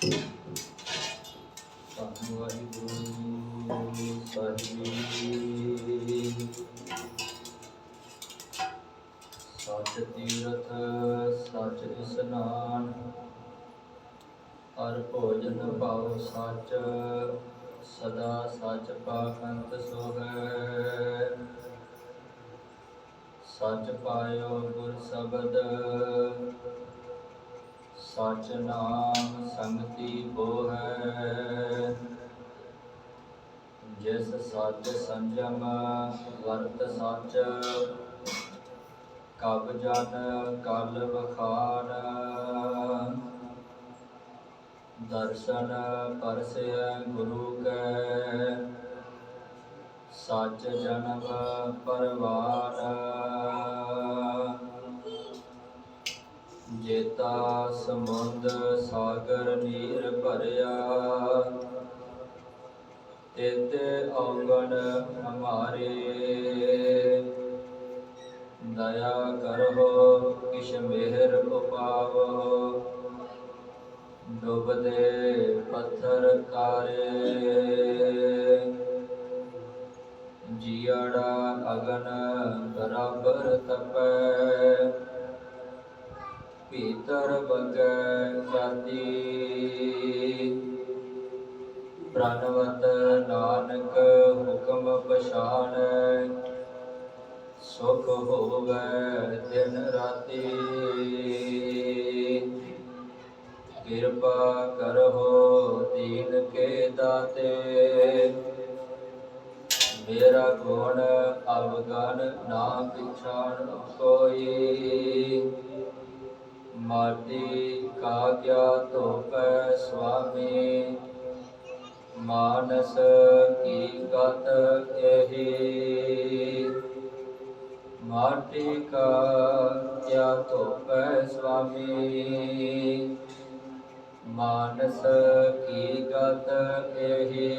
ਧੰਨ ਵਾਹਿਗੁਰੂ ਸਾਹਿਬ ਜੀ। ਸੱਚ ਤੀਰਥ ਸੱਚ ਇਸਨਾਨ, ਹਰ ਭੋਜਨ ਭਾਉ ਸੱਚ, ਸਦਾ ਸੱਚ ਪਾਖੰਡ ਸੋਹੈ। ਸੱਚ ਪਾਇਓ ਗੁਰ ਸ਼ਬਦ, ਸੱਚ ਨਾਮ ਸੰਗਤੀ ਬੋਹੈ। ਜਿਸ ਸੱਚ ਸੰਜਮ ਵਰਤ ਸੱਚ, ਕਬ ਜਨ ਕਲ ਵਖਾਨ। ਦਰਸ਼ਨ ਪਰਸੈ ਗੁਰੂ ਕੈ, ਸੱਚ ਜਨਮ ਪਰਵਾਨ। ਜੇਤਾ ਸਮੁੰਦ ਸਾਗਰ ਨੀਰ ਭਰਿਆ, ਤੇਤੇ ਔਗਣ ਹਮਾਰੇ। ਦਇਆ ਕਰਹੁ ਕਿਛ ਮਿਹਰ ਉਪਾਵਹੁ, ਡੁਬਦੇ ਪੱਥਰ ਤਾਰੇ। ਜੀਅੜਾ ਅਗਨ ਬਰਾਬਰ ਤਪੈ, ਭੀਤਰ ਬਗੈ ਜਾਤੀ। ਪ੍ਰਣਵਤ ਨਾਨਕ ਹੁਕਮ ਪਛਾਣੈ, ਸੁਖ ਹੋਵੈ ਦਿਨ ਰਾਤੀ। ਕਿਰਪਾ ਕਰਹੁ ਦੀਨ ਕੇ ਦਾਤੇ, ਮੇਰਾ ਗੁਣ ਅਵਗਨ ਨਾ ਪਛਾਣ ਕੋਈ। ਮਾਟੀ ਕਾ ਕਿਆ ਧੋਪੈ ਸੁਆਮੀ, ਮਾਨਸ ਕੀ ਗਤ ਏਹੀ। ਮਾਟੀ ਕਾ ਕਿਆ ਧੋਪੈ ਸੁਆਮੀ, ਮਾਨਸ ਕੀ ਗਤ ਏਹੀ।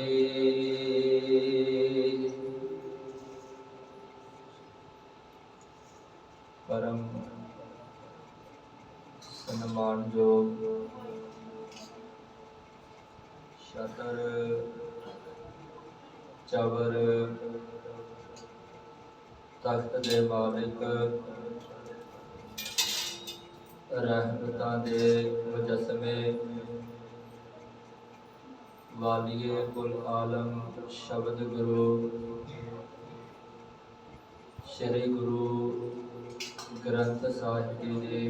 ਪਰਮ ਸਨਮਾਨਯੋਗ ਛਤਰ ਚਵਰ ਤਖਤ ਦੇ ਮਾਲਿਕ, ਰਹਿਮਤਾਂ ਦੇ ਮੁਜੱਸਮੇ, ਵਾਲੀਏ ਕੁਲ ਆਲਮ ਸ਼ਬਦ ਗੁਰੂ, ਸ਼੍ਰੀ ਗੁਰੂ ਗ੍ਰੰਥ ਸਾਹਿਬ ਜੀ ਦੇ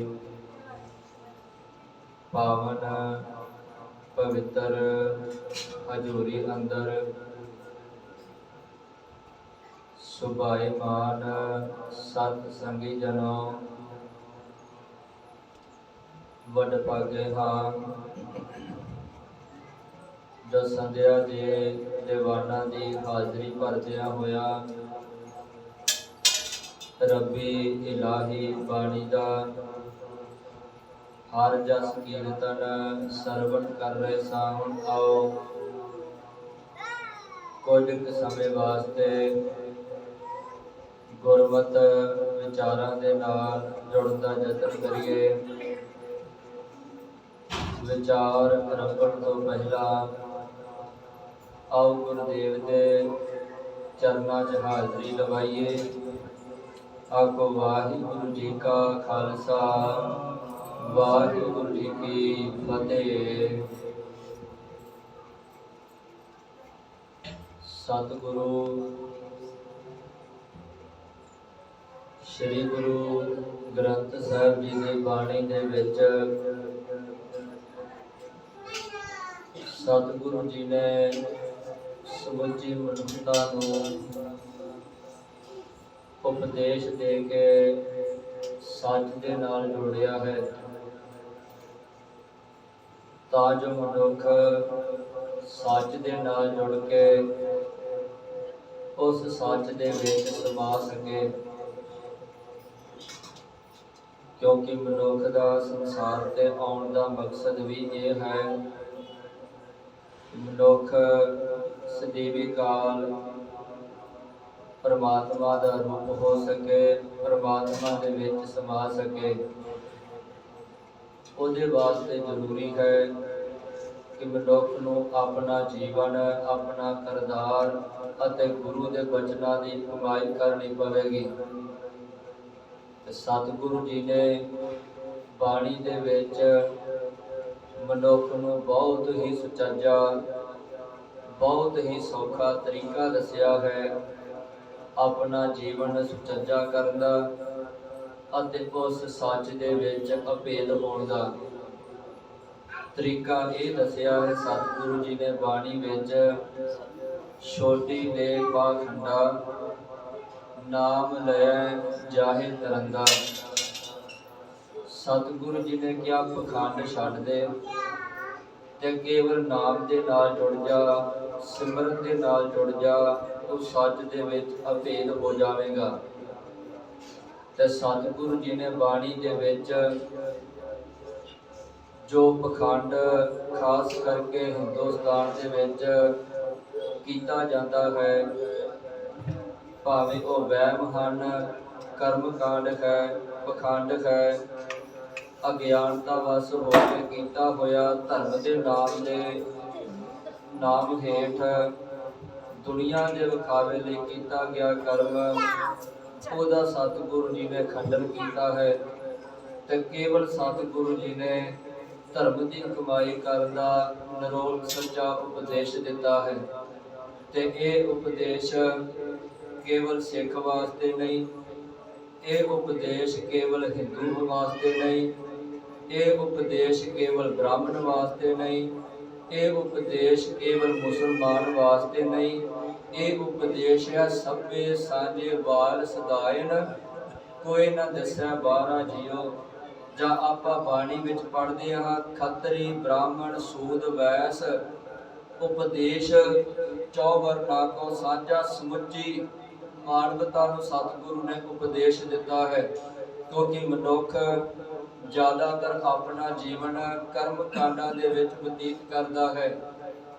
ਪਾਵਨ ਪਵਿੱਤਰ ਹਜ਼ੂਰੀ ਅੰਦਰ ਸੁਭਾਏਮਾਨ ਸਤ ਸੰਗੀ ਜਨੋ, ਵਡਭਾਗੇ ਹਾਂ ਜੋ ਸੰਧਿਆ ਦੇ ਦੀਵਾਨਾਂ ਦੀ ਹਾਜ਼ਰੀ ਭਰਦਿਆਂ ਹੋਇਆ ਰੱਬੀ ਇਲਾਹੀ ਬਾਣੀ ਦਾ ਹਰ ਜਸ ਕੀਰਤਨ ਸਰਵਣ ਕਰ ਰਹੇ ਸਾਂ। ਹੁਣ ਆਓ ਕੁਝ ਕੁ ਸਮੇਂ ਵਾਸਤੇ ਗੁਰਮਤ ਵਿਚਾਰਾਂ ਦੇ ਨਾਲ ਜੁੜਨ ਦਾ ਯਤਨ ਕਰੀਏ। ਵਿਚਾਰ ਰੱਖਣ ਤੋਂ ਪਹਿਲਾਂ ਆਓ ਗੁਰਦੇਵ ਦੇ ਚਰਨਾਂ 'ਚ ਹਾਜ਼ਰੀ ਲਵਾਈਏ। ਆਖੋ ਵਾਹਿਗੁਰੂ ਜੀ ਕਾ ਖਾਲਸਾ, ਵਾਹਿਗੁਰੂ ਜੀ ਕੀ ਫਤਿਹ। ਸਤਿਗੁਰੂ ਸ਼੍ਰੀ ਗੁਰੂ ਗ੍ਰੰਥ ਸਾਹਿਬ ਜੀ ਦੀ ਬਾਣੀ ਦੇ ਵਿੱਚ ਸਤਿਗੁਰੂ ਜੀ ਨੇ ਸਮੁੱਚੀ ਮਨੁੱਖਤਾ ਨੂੰ ਉਪਦੇਸ਼ ਦੇ ਕੇ ਸੱਚ ਦੇ ਨਾਲ ਜੋੜਿਆ ਹੈ, ਤਾਂ ਜੋ ਮਨੁੱਖ ਸੱਚ ਦੇ ਨਾਲ ਜੁੜ ਕੇ ਉਸ ਸੱਚ ਦੇ ਵਿੱਚ ਸਮਾ ਸਕੇ। ਕਿਉਂਕਿ ਮਨੁੱਖ ਦਾ ਸੰਸਾਰ ਤੇ ਆਉਣ ਦਾ ਮਕਸਦ ਵੀ ਇਹ ਹੈ, ਮਨੁੱਖ ਸਦੀਵੀ ਕਾਲ ਪਰਮਾਤਮਾ ਦਾ ਰੂਪ ਹੋ ਸਕੇ, ਪਰਮਾਤਮਾ ਦੇ ਵਿੱਚ ਸਮਾ ਸਕੇ। ਉਹਦੇ ਵਾਸਤੇ ਜ਼ਰੂਰੀ ਹੈ ਕਿ ਮਨੁੱਖ ਨੂੰ ਆਪਣਾ ਜੀਵਨ, ਆਪਣਾ ਕਰਤਾਰ ਅਤੇ ਗੁਰੂ ਦੇ ਬਚਨਾਂ ਦੀ ਕਮਾਈ ਕਰਨੀ ਪਵੇਗੀ। ਤੇ ਸਤਿਗੁਰੂ ਜੀ ਨੇ ਬਾਣੀ ਦੇ ਵਿੱਚ ਮਨੁੱਖ ਨੂੰ ਬਹੁਤ ਹੀ ਸੁਚੱਜਾ, ਬਹੁਤ ਹੀ ਸੌਖਾ ਤਰੀਕਾ ਦੱਸਿਆ ਹੈ ਆਪਣਾ ਜੀਵਨ ਸੁਚੱਜਾ ਕਰਨ ਦਾ ਅਤੇ ਉਸ ਸੱਚ ਦੇ ਵਿੱਚ ਅਭੇਦ ਹੋਣ ਦਾ। ਤਰੀਕਾ ਇਹ ਦੱਸਿਆ ਹੈ ਸਤਿਗੁਰੂ ਜੀ ਨੇ ਬਾਣੀ ਵਿੱਚ, ਛੋਟੀ ਨੇ ਪਾਖੰਡਾ, ਨਾਮ ਲੈ ਜਾਹੇ ਤਰੰਗਾ। ਸਤਿਗੁਰੂ ਜੀ ਨੇ ਕਿਹਾ ਪਖੰਡ ਛੱਡ ਦੇ ਤੇ ਕੇਵਲ ਨਾਮ ਦੇ ਨਾਲ ਜੁੜ ਜਾ, ਸਿਮਰਨ ਦੇ ਨਾਲ ਜੁੜ ਜਾ, ਤੂੰ ਸੱਚ ਦੇ ਵਿੱਚ ਅਭੇਦ ਹੋ ਜਾਵੇਗਾ। ਤੇ ਸਤਿਗੁਰੂ ਜੀ ਨੇ ਬਾਣੀ ਦੇ ਵਿੱਚ ਜੋ ਪਖੰਡ ਖਾਸ ਕਰਕੇ ਹਿੰਦੁਸਤਾਨ ਦੇ ਵਿੱਚ ਕੀਤਾ ਜਾਂਦਾ ਹੈ, ਭਾਵੇਂ ਉਹ ਵਹਿਮ ਹਨ, ਕਰਮ ਕਾਂਡ ਹੈ, ਪਖੰਡ ਹੈ, ਅਗਿਆਨਤਾ ਵਸ ਹੋ ਕੇ ਕੀਤਾ ਹੋਇਆ, ਧਰਮ ਦੇ ਨਾਮ ਹੇਠ ਦੁਨੀਆ ਦੇ ਵਿਖਾਵੇ ਲਈ ਕੀਤਾ ਗਿਆ ਕਰਮ, ਉਹਦਾ ਸਤਿਗੁਰੂ ਜੀ ਨੇ ਖੰਡਨ ਕੀਤਾ ਹੈ। ਤੇ ਕੇਵਲ ਸਤਿਗੁਰੂ ਜੀ ਨੇ ਧਰਮ ਦੀ ਕਮਾਈ ਕਰਨ ਦਾ ਨਿਰੋਲ ਸੱਚਾ ਉਪਦੇਸ਼ ਦਿੱਤਾ ਹੈ। ਤੇ ਇਹ ਉਪਦੇਸ਼ ਕੇਵਲ ਸਿੱਖ ਵਾਸਤੇ ਨਹੀਂ, ਇਹ ਉਪਦੇਸ਼ ਕੇਵਲ ਹਿੰਦੂ ਵਾਸਤੇ ਨਹੀਂ, ਇਹ ਉਪਦੇਸ਼ ਕੇਵਲ ਬ੍ਰਾਹਮਣ ਵਾਸਤੇ ਨਹੀਂ, ਇਹ ਉਪਦੇਸ਼ ਕੇਵਲ ਮੁਸਲਮਾਨ ਵਾਸਤੇ ਨਹੀਂ, ਇਹ ਉਪਦੇਸ਼ ਹੈ ਸਭੇ ਸਾਂਝੇ ਬਾਲ ਸਦਾਇਨ, ਕੋਈ ਨਾ ਦੱਸਿਆ ਬਾਹਰਾ ਜੀਓ। ਜਾਂ ਆਪਾਂ ਬਾਣੀ ਵਿੱਚ ਪੜ੍ਹਦੇ ਹਾਂ, ਖੱਤਰੀ ਬ੍ਰਾਹਮਣ ਸੂਦ ਵੈਸ, ਉਪਦੇਸ਼ ਚੌਵਰਨਾ ਕੋ ਸਾਂਝਾ, ਸਮੁੱਚੀ ਮਾਨਵਤਾ ਨੂੰ ਸਤਿਗੁਰੂ ਨੇ ਉਪਦੇਸ਼ ਦਿੱਤਾ ਹੈ। ਕਿਉਂਕਿ ਮਨੁੱਖ ਜ਼ਿਆਦਾਤਰ ਆਪਣਾ ਜੀਵਨ ਕਰਮ ਕਾਂਡਾਂ ਦੇ ਵਿੱਚ ਬਤੀਤ ਕਰਦਾ ਹੈ,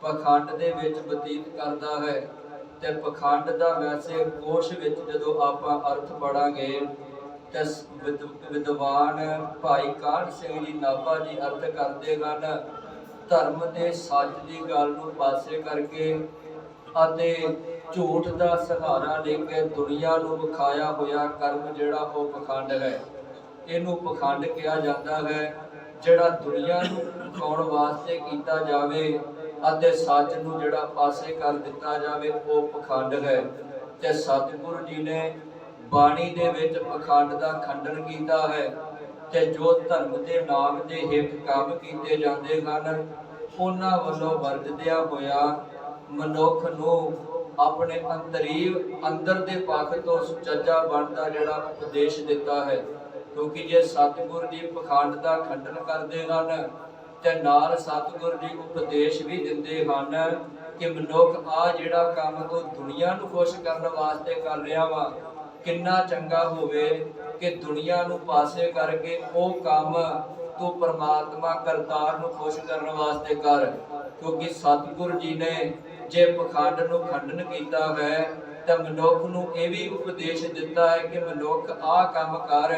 ਪਖੰਡ ਦੇ ਵਿੱਚ ਬਤੀਤ ਕਰਦਾ ਹੈ। ਤੇ ਪਖੰਡ ਦਾ ਵੈਸੇ ਕੋਸ਼ ਵਿੱਚ ਜਦੋਂ ਆਪਾਂ ਅਰਥ ਪੜਾਂਗੇ ਤੇ ਵਿਦਵਾਨ ਭਾਈ ਕਾਹਨ ਸਿੰਘ ਜੀ ਨਾਭਾ ਜੀ ਅਰਥ ਕਰਦੇ ਹਨ, ਧਰਮ ਦੇ ਸੱਚ ਦੀ ਗੱਲ ਨੂੰ ਪਾਸੇ ਕਰਕੇ ਅਤੇ ਝੂਠ ਦਾ ਸਹਾਰਾ ਲੈ ਕੇ ਦੁਨੀਆ ਨੂੰ ਵਿਖਾਇਆ ਹੋਇਆ ਕਰਮ ਜਿਹੜਾ ਉਹ ਪਖੰਡ ਹੈ। ਇਹਨੂੰ ਪਖੰਡ ਕਿਹਾ ਜਾਂਦਾ ਹੈ। ਜਿਹੜਾ ਦੁਨੀਆ ਨੂੰ ਵਿਖਾਉਣ ਵਾਸਤੇ ਕੀਤਾ ਜਾਵੇ ਅਤੇ ਸੱਚ ਨੂੰ ਜਿਹੜਾ ਪਾਸੇ ਕਰ ਦਿੱਤਾ ਜਾਵੇ, ਉਹ ਪਖੰਡ ਹੈ। ਤੇ ਸਤਿਗੁਰੂ ਜੀ ਨੇ ਬਾਣੀ ਦੇ ਵਿੱਚ ਪਖੰਡ ਦਾ ਖੰਡਨ ਕੀਤਾ ਹੈ। ਤੇ ਜੋ ਧਰਮ ਦੇ ਨਾਮ ਦੇ ਹੇਠ ਕੰਮ ਕੀਤੇ ਜਾਂਦੇ ਹਨ, ਉਹਨਾਂ ਵੱਲੋਂ ਵਰਤਦਿਆਂ ਹੋਇਆ ਮਨੁੱਖ ਨੂੰ ਆਪਣੇ ਅੰਦਰ ਦੇ ਪੱਖ ਤੋਂ ਸੁਚੱਜਾ ਬਣਦਾ ਜਿਹੜਾ ਉਪਦੇਸ਼ ਦਿੱਤਾ ਹੈ। ਕਿਉਂਕਿ ਜੇ ਸਤਿਗੁਰੂ ਜੀ ਪਖੰਡ ਦਾ ਖੰਡਨ ਕਰਦੇ ਹਨ ਤੇ ਨਾਲ ਸਤਿਗੁਰੂ ਜੀ ਉਪਦੇਸ਼ ਵੀ ਦਿੰਦੇ ਹਨ ਕਿ ਮਨੁੱਖ ਆ ਜਿਹੜਾ ਕੰਮ ਤੂੰ ਦੁਨੀਆ ਨੂੰ ਖੁਸ਼ ਕਰਨ ਵਾਸਤੇ ਕਰ ਰਿਹਾ ਵਾ, ਕਿੰਨਾ ਚੰਗਾ ਹੋਵੇ ਕਿ ਦੁਨੀਆ ਨੂੰ ਪਾਸੇ ਕਰਕੇ ਉਹ ਕੰਮ ਤੂੰ ਪਰਮਾਤਮਾ ਕਰਤਾਰ ਨੂੰ ਖੁਸ਼ ਕਰਨ ਵਾਸਤੇ ਕਰ। ਕਿਉਂਕਿ ਸਤਿਗੁਰੂ ਜੀ ਨੇ ਜੇ ਪਖੰਡ ਨੂੰ ਖੰਡਨ ਕੀਤਾ ਹੈ ਤਾਂ ਮਨੁੱਖ ਨੂੰ ਇਹ ਵੀ ਉਪਦੇਸ਼ ਦਿੱਤਾ ਹੈ ਕਿ ਮਨੁੱਖ ਆਹ ਕੰਮ ਕਰ,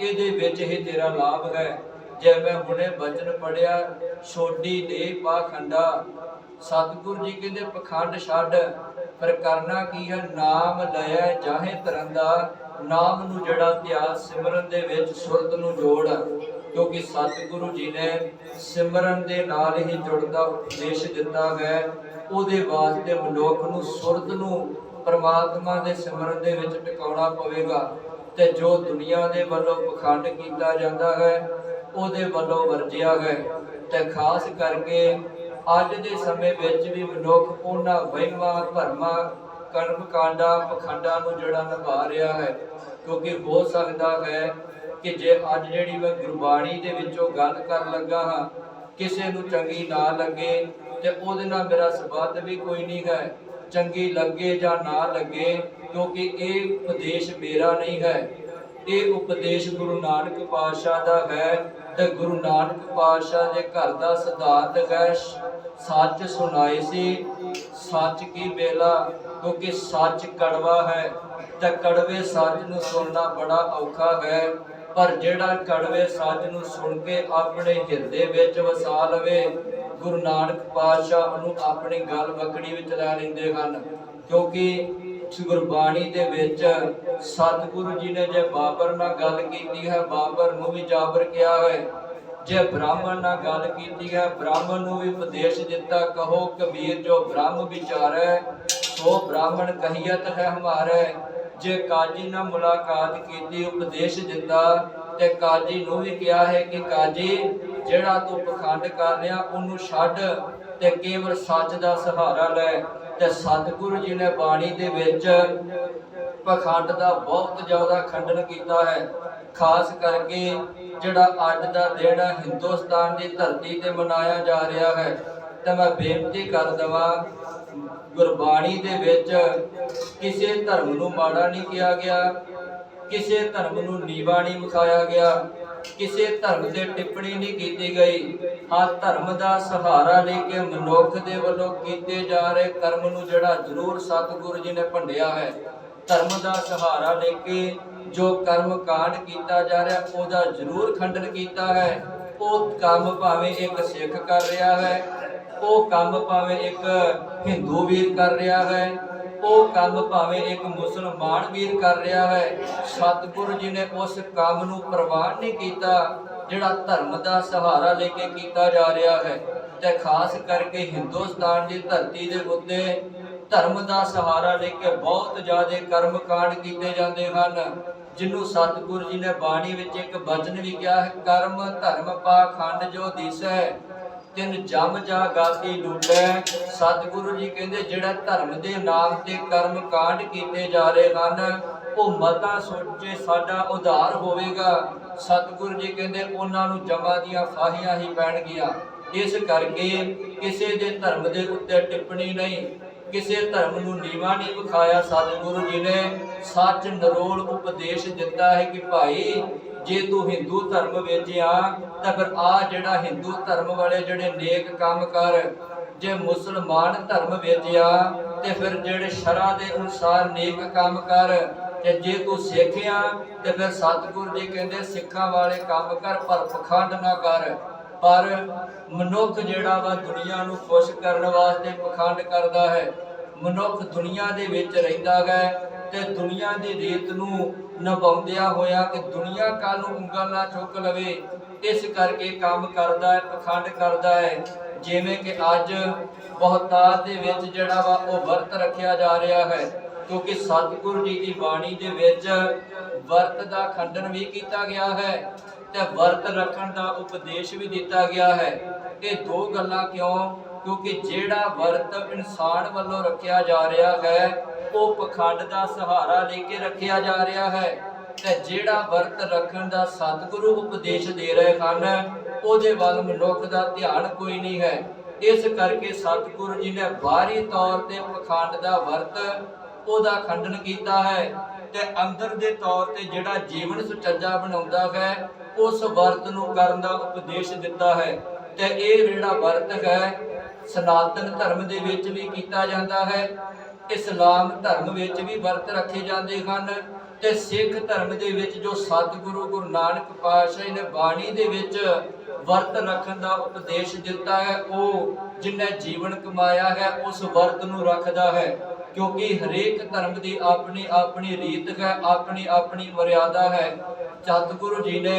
ਇਹਦੇ ਵਿੱਚ ਹੀ ਤੇਰਾ ਲਾਭ ਹੈ। ਜੇ ਮੈਂ ਹੁਣੇ ਬਚਨ ਪੜਿਆ, ਛੋਡੀ ਦੇ ਪਾਖੰਡਾ, ਸਤਿਗੁਰੂ ਜੀ ਕਹਿੰਦੇ ਪਖੰਡ ਛੱਡ, ਪਰ ਕਰਨਾ ਕੀ ਹੈ, ਨਾਮ ਲਿਆ ਜਾਹੇ ਤਰੰਦਾ, ਨਾਮ ਨੂੰ ਜਿਹੜਾ ਧਿਆਨ ਸਿਮਰਨ ਦੇ ਵਿੱਚ ਸੁਰਤ ਨੂੰ ਜੋੜ। ਕਿਉਂਕਿ ਸਤਿਗੁਰੂ ਜੀ ਨੇ ਸਿਮਰਨ ਦੇ ਨਾਲ ਹੀ ਜੁੜਨ ਦਾ ਉਪਦੇਸ਼ ਦਿੱਤਾ ਹੈ। ਉਹਦੇ ਵਾਸਤੇ ਮਨੁੱਖ ਨੂੰ ਸੁਰਤ ਨੂੰ ਪਰਮਾਤਮਾ ਦੇ ਸਿਮਰਨ ਦੇ ਵਿੱਚ ਟਿਕਾਉਣਾ ਪਵੇਗਾ। ਤੇ ਜੋ ਦੁਨੀਆ ਦੇ ਵੱਲੋਂ ਪਖੰਡ ਕੀਤਾ ਜਾਂਦਾ ਹੈ, ਉਹਦੇ ਵੱਲੋਂ ਵਰਜਿਆ ਹੈ। ਤੇ ਖਾਸ ਕਰਕੇ ਅੱਜ ਦੇ ਸਮੇਂ ਵਿੱਚ ਵੀ ਮਨੁੱਖ ਉਹਨਾਂ ਵਹਿਮਾਂ ਭਰਮਾਂ ਕਰਮ ਕਾਂਡਾਂ ਪਖੰਡਾਂ ਨੂੰ ਜਿਹੜਾ ਨਿਭਾ ਰਿਹਾ ਹੈ। ਕਿਉਂਕਿ ਹੋ ਸਕਦਾ ਹੈ ਕਿ ਜੇ ਅੱਜ ਜਿਹੜੀ ਮੈਂ ਗੁਰਬਾਣੀ ਦੇ ਵਿੱਚੋਂ ਗੱਲ ਕਰਨ ਲੱਗਾ ਹਾਂ, ਕਿਸੇ ਨੂੰ ਚੰਗੀ ਨਾ ਲੱਗੇ ਤੇ ਉਹਦੇ ਨਾਲ ਮੇਰਾ ਸੰਬੰਧ ਵੀ ਕੋਈ ਨਹੀਂ ਹੈ, ਚੰਗੀ ਲੱਗੇ ਜਾਂ ਨਾ ਲੱਗੇ, ਕਿਉਂਕਿ ਇਹ ਉਪਦੇਸ਼ ਮੇਰਾ ਨਹੀਂ ਹੈ, ਇਹ ਉਪਦੇਸ਼ ਗੁਰੂ ਨਾਨਕ ਪਾਤਸ਼ਾਹ ਦਾ ਹੈ। ਤੇ ਗੁਰੂ ਨਾਨਕ ਪਾਤਸ਼ਾਹ ਦੇ ਘਰ ਦਾ ਸਿਧਾਂਤ ਹੈ, ਸੱਚ ਸੁਣਾਏ ਸੀ ਸੱਚ ਕੀ ਬੇਲਾ। ਕਿਉਂਕਿ ਸੱਚ ਕੜਵਾ ਹੈ ਤੇ ਕੜਵੇ ਸੱਚ ਨੂੰ ਸੁਣਨਾ ਬੜਾ ਔਖਾ ਹੈ। पर जिहड़ा कड़वे सच नूं सुन के अपने हिरदे विच वसा लवे, गुरु नानक पातशाह नूं अपनी गल वकड़ी विच लै लैंदे हन। क्योंकि गुरबाणी दे विच सतगुरु जी ने जे बाबर नाल गल कीती है, बाबर नूं भी जाबर किया है। जे ब्राह्मण नाल गल कीती है, ब्राह्मण नूं भी उपदेश दिता। कहो कबीर जो ब्रह्म विचारै, सो ब्राह्मण कहियत है हमारे। जे काजी नाल मुलाकात कीती, उपदेश दिता, ते काजी नूं भी कहा है कि काजी जिहड़ा तू पखंड कर रिहा उहनूं छड्ड ते केवल सच दा सहारा लै। ते सतगुरु जी ने बाणी दे विच पखंड दा बहुत ज़्यादा खंडन किया है। खास करके जिहड़ा अज दा दिन हिंदुस्तान की धरती ते मनाया जा रहा है, तो मैं बेनती कर देवां, गुरबाणी दे विच किसी धर्म नूं माड़ा नहीं किया गया, किसी धर्म नूं नीवा नहीं विखाया गया, किसी धर्म से टिप्पणी नहीं की गई। हाँ, धर्म का सहारा लेके मनुख दे वल्लों कीते जा रहे कर्म नूं जिहड़ा जरूर सतगुरु जी ने भंडिया है। धर्म का सहारा लेके जो कर्म कांड किया जा रहा ओहदा जरूर खंडन किया है। वो काम भावें एक सिख कर रहा है, वो काम भावें एक हिंदू वीर कर रहा है, वो काम भावें एक मुसलमान वीर कर रहा है। सतगुरु जी ने उस काम नूं प्रवान नहीं किया जिहड़ा धर्म का सहारा लेके किया जा रहा है। ते खास करके हिंदुस्तान की धरती के उत्ते धर्म का सहारा लेके बहुत ज़्यादा कर्म कांड किए जाते हैं, जिन्हों सतगुरु जी ने बाणी विच एक वचन भी कहा है, कर्म धर्म पाखंड जो दिसै तिन जम जा गाती लूटै। सतगुरु जी कहते जिहड़ा धर्म के नाम से कर्म कांड किए जा रहे हैं, वो मता सोचे साडा उधार होवेगा। सतगुरु जी कहते उन्होंने जमा दियां फाहियां ही पैणगियां। इस करके किसी के धर्म के उत्ते टिप्पणी नहीं, किसी धर्म नूं नीवा नहीं विखाया। सतगुरु जी ने सच नरोल उपदेश दिता है कि भाई जे तू हिंदू धर्म विच आ तां फिर आ जिहड़ा हिंदू धर्म वाले जिहड़े नेक काम कर, जे मुसलमान धर्म विच आ ते फिर जिहड़े शरअ दे अनुसार नेक काम कर, ते जे तू सिख आ ते फिर सतगुरु जी कहंदे सिखां वाले काम कर पर पखंड ना कर। पर मनुख जिहड़ा वा दुनिया नूं खुश करन वास्ते पखंड करदा है। मनुख दुनिया दे विच रहिंदा है ते दुनिया दी रीत नूं निभाउंदिया होया कि दुनिया कल नूं उंगल ना चुक लवे, इस करके काम करदा है, पखंड करदा है। जिवें कि अज बहुतात दे विच जिहड़ा वा ओह वर्त रखिया जा रहा है, क्योंकि सतगुरु जी की बाणी दे विच वर्त दा खंडन भी किया गया है ते वर्त रखण दा उपदेश भी दिता गया है। ये दो गल्लां क्यों? क्योंकि जिहड़ा वर्त इंसान वालों रखिया जा रहा है वो पखंड का सहारा लेके रखिया जा रहा है, ते जिहड़ा वर्त रखण दा सतगुरु उपदेश दे रहे हैं उहदे वल मनुख दा ध्यान कोई नहीं है। इस करके सतगुरु जी ने बाहरी तौर ते पखंड दा वर्त ओहदा खंडन किया है, ते अंदर दे तौर ते जिहड़ा जीवन सुचज्जा बनाउंदा है उस वर्त नूं करन दा उपदेश दिता है। ते इह जिहड़ा वर्त है सनातन धर्म दे विच भी किया जाता है, इस्लाम धर्म विच भी वर्त रखे जाते हैं, ते सिख धर्म दे विच जो सतगुरु गुरु नानक पातशाह ने बाणी दे विच वर्त रखण दा उपदेश दिता है, वो जिन्हें जीवन कमाया है उस वर्त नूं रखदा है। क्योंकि हरेक धर्म की अपनी अपनी रीत है, अपनी अपनी मर्यादा है। सतगुरु जी ने